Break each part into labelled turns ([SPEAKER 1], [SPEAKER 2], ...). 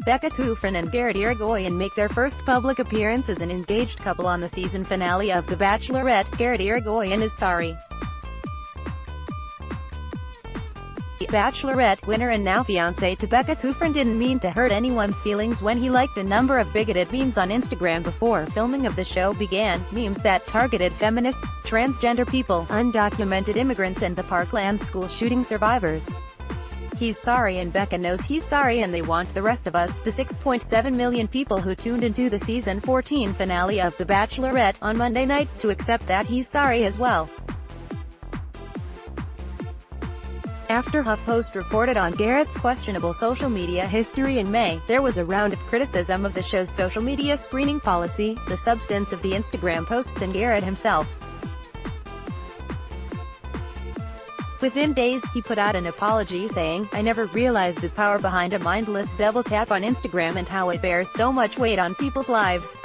[SPEAKER 1] Becca Kufrin and Garrett Irigoyen make their first public appearance as an engaged couple on the season finale of The Bachelorette. Garrett Irigoyen is sorry. The Bachelorette winner and now fiancé to Becca Kufrin didn't mean to hurt anyone's feelings when he liked a number of bigoted memes on Instagram before filming of the show began, memes that targeted feminists, transgender people, undocumented immigrants and the Parkland school shooting survivors. He's sorry and Becca knows he's sorry and they want the rest of us, the 6.7 million people who tuned into the season 14 finale of The Bachelorette on Monday night, to accept that he's sorry as well. After HuffPost reported on Garrett's questionable social media history in May, there was a round of criticism of the show's social media screening policy, the substance of the Instagram posts and Garrett himself. Within days, he put out an apology saying, "I never realized the power behind a mindless double tap on Instagram and how it bears so much weight on people's lives.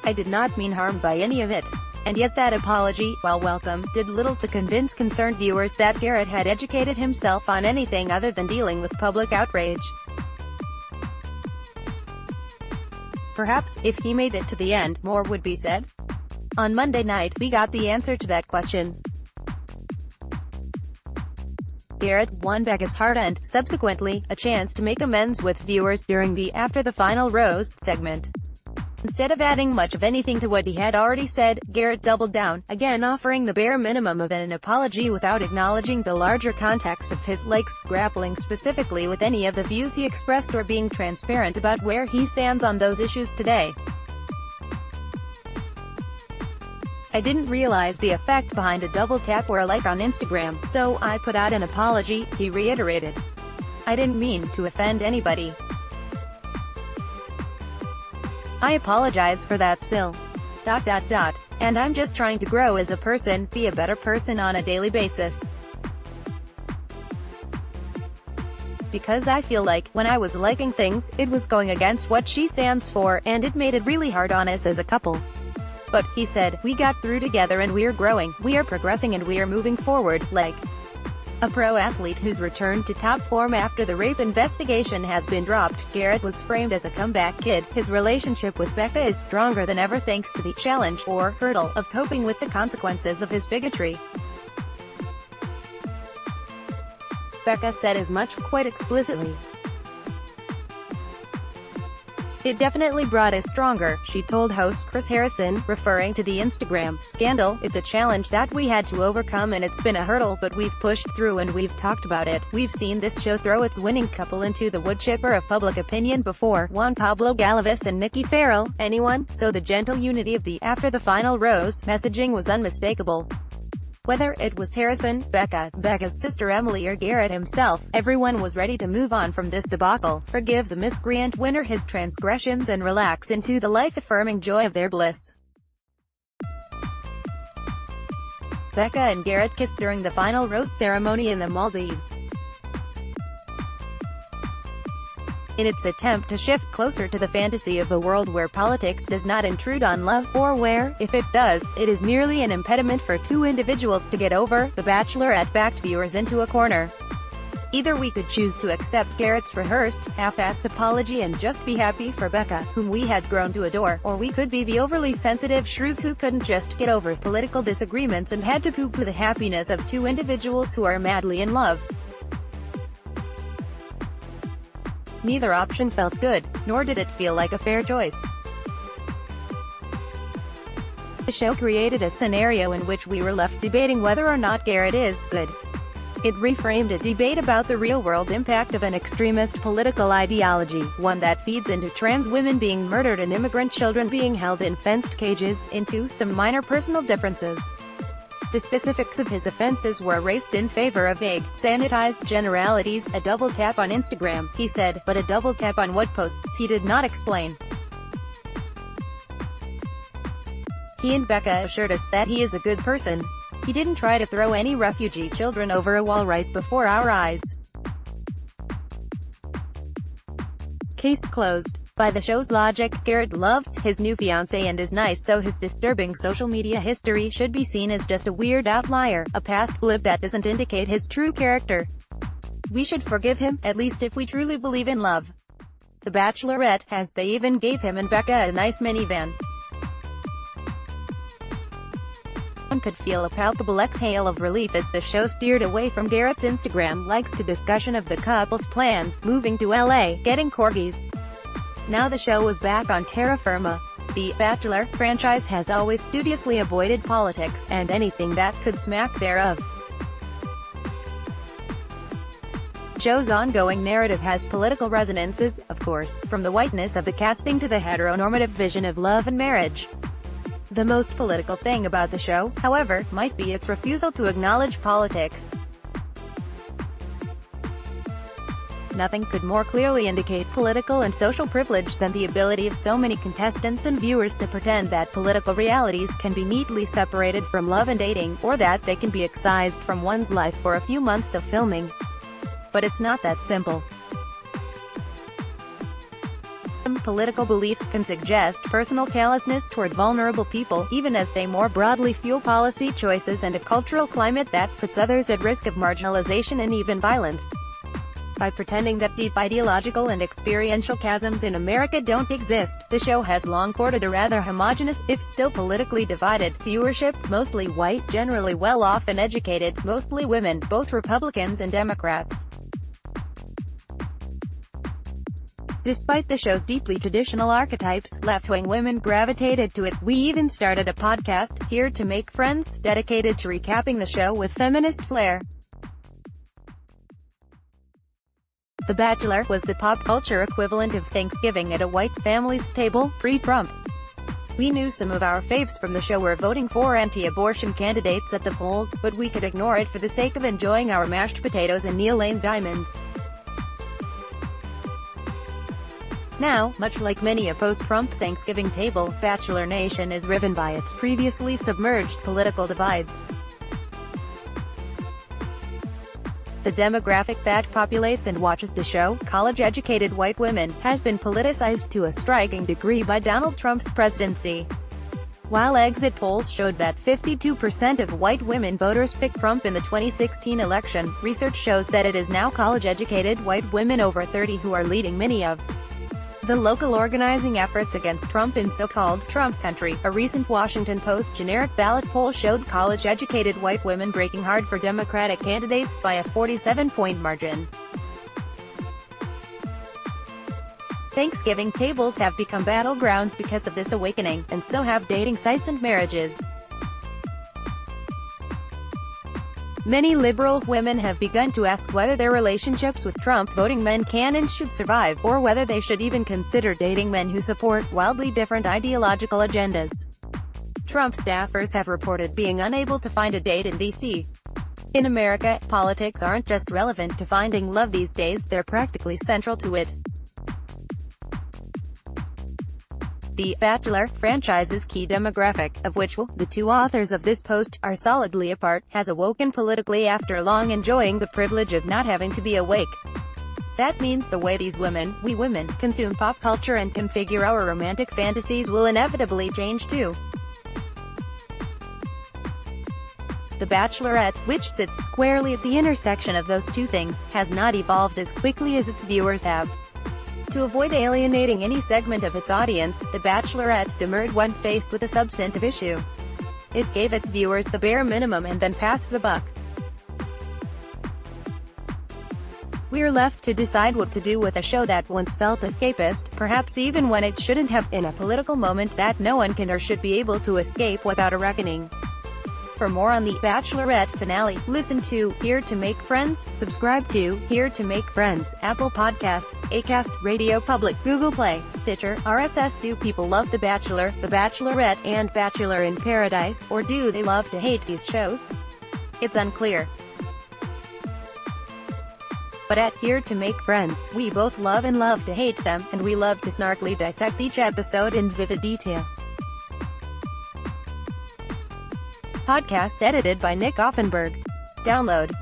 [SPEAKER 1] I did not mean harm by any of it." And yet that apology, while welcome, did little to convince concerned viewers that Garrett had educated himself on anything other than dealing with public outrage. Perhaps, if he made it to the end, more would be said? On Monday night, we got the answer to that question. Garrett won Becca's heart and, subsequently, a chance to make amends with viewers during the After the Final Rose segment. Instead of adding much of anything to what he had already said, Garrett doubled down, again offering the bare minimum of an apology without acknowledging the larger context of his likes, grappling specifically with any of the views he expressed or being transparent about where he stands on those issues today. "I didn't realize the effect behind a double tap or a like on Instagram, so I put out an apology," he reiterated. "I didn't mean to offend anybody. I apologize for that still. And I'm just trying to grow as a person, be a better person on a daily basis. Because I feel like, when I was liking things, it was going against what she stands for, and it made it really hard on us as a couple. But," he said, "we got through together and we're growing, we are progressing and we are moving forward, like a pro athlete who's returned to top form after the rape investigation has been dropped." Garrett was framed as a comeback kid. His relationship with Becca is stronger than ever thanks to the challenge, or hurdle, of coping with the consequences of his bigotry. Becca said as much, quite explicitly. "It definitely brought us stronger," she told host Chris Harrison, referring to the Instagram scandal. "It's a challenge that we had to overcome and it's been a hurdle, but we've pushed through and we've talked about it. We've seen this show throw its winning couple into the wood chipper of public opinion before, Juan Pablo Galavis and Nikki Farrell, anyone, so the gentle unity of the After the Final Rose messaging was unmistakable." Whether it was Harrison, Becca, Becca's sister Emily or Garrett himself, everyone was ready to move on from this debacle, forgive the miscreant winner his transgressions and relax into the life-affirming joy of their bliss. Becca and Garrett kissed during the final rose ceremony in the Maldives. In its attempt to shift closer to the fantasy of a world where politics does not intrude on love, or where, if it does, it is merely an impediment for two individuals to get over, The Bachelorette backed viewers into a corner. Either we could choose to accept Garrett's rehearsed, half-assed apology and just be happy for Becca, whom we had grown to adore, or we could be the overly sensitive shrews who couldn't just get over political disagreements and had to poo-poo the happiness of two individuals who are madly in love. Neither option felt good, nor did it feel like a fair choice. The show created a scenario in which we were left debating whether or not Garrett is good. It reframed a debate about the real-world impact of an extremist political ideology, one that feeds into trans women being murdered and immigrant children being held in fenced cages, into some minor personal differences. The specifics of his offenses were erased in favor of vague, sanitized generalities. "A double tap on Instagram," he said, but a double tap on what posts he did not explain. He and Becca assured us that he is a good person. He didn't try to throw any refugee children over a wall right before our eyes. Case closed. By the show's logic, Garrett loves his new fiancée and is nice, so his disturbing social media history should be seen as just a weird outlier, a past blip that doesn't indicate his true character. We should forgive him, at least if we truly believe in love. The Bachelorette, as they even gave him and Becca a nice minivan. One could feel a palpable exhale of relief as the show steered away from Garrett's Instagram likes to discussion of the couple's plans, moving to LA, getting corgis. Now the show was back on terra firma. The Bachelor franchise has always studiously avoided politics, and anything that could smack thereof. The show's ongoing narrative has political resonances, of course, from the whiteness of the casting to the heteronormative vision of love and marriage. The most political thing about the show, however, might be its refusal to acknowledge politics. Nothing could more clearly indicate political and social privilege than the ability of so many contestants and viewers to pretend that political realities can be neatly separated from love and dating, or that they can be excised from one's life for a few months of filming. But it's not that simple. Some political beliefs can suggest personal callousness toward vulnerable people, even as they more broadly fuel policy choices and a cultural climate that puts others at risk of marginalization and even violence. By pretending that deep ideological and experiential chasms in America don't exist, the show has long courted a rather homogeneous, if still politically divided, viewership, mostly white, generally well-off and educated, mostly women, both Republicans and Democrats. Despite the show's deeply traditional archetypes, left-wing women gravitated to it. We even started a podcast, Here to Make Friends, dedicated to recapping the show with feminist flair. The Bachelor was the pop culture equivalent of Thanksgiving at a white family's table, pre-Trump. We knew some of our faves from the show were voting for anti-abortion candidates at the polls, but we could ignore it for the sake of enjoying our mashed potatoes and Neil Lane diamonds. Now, much like many a post-Trump Thanksgiving table, Bachelor Nation is riven by its previously submerged political divides. The demographic that populates and watches the show, college-educated white women, has been politicized to a striking degree by Donald Trump's presidency. While exit polls showed that 52% of white women voters picked Trump in the 2016 election, research shows that it is now college-educated white women over 30 who are leading many of the local organizing efforts against Trump in so-called Trump country. A recent Washington Post generic ballot poll showed college-educated white women breaking hard for Democratic candidates by a 47-point margin. Thanksgiving tables have become battlegrounds because of this awakening, and so have dating sites and marriages. Many liberal women have begun to ask whether their relationships with Trump-voting men can and should survive, or whether they should even consider dating men who support wildly different ideological agendas. Trump staffers have reported being unable to find a date in D.C. In America, politics aren't just relevant to finding love these days, they're practically central to it. The Bachelor franchise's key demographic, of which the two authors of this post are solidly a part, has awoken politically after long enjoying the privilege of not having to be awake. That means the way these women, we women, consume pop culture and configure our romantic fantasies will inevitably change too. The Bachelorette, which sits squarely at the intersection of those two things, has not evolved as quickly as its viewers have. To avoid alienating any segment of its audience, The Bachelorette demurred when faced with a substantive issue. It gave its viewers the bare minimum and then passed the buck. We're left to decide what to do with a show that once felt escapist, perhaps even when it shouldn't have, in a political moment that no one can or should be able to escape without a reckoning. For more on the Bachelorette finale, listen to Here to Make Friends, subscribe to Here to Make Friends, Apple Podcasts, Acast, Radio Public, Google Play, Stitcher, RSS. Do people love The Bachelor, The Bachelorette, and Bachelor in Paradise, or do they love to hate these shows? It's unclear. But at Here to Make Friends, we both love and love to hate them, and we love to snarkily dissect each episode in vivid detail. Podcast edited by Nick Offenberg. Download.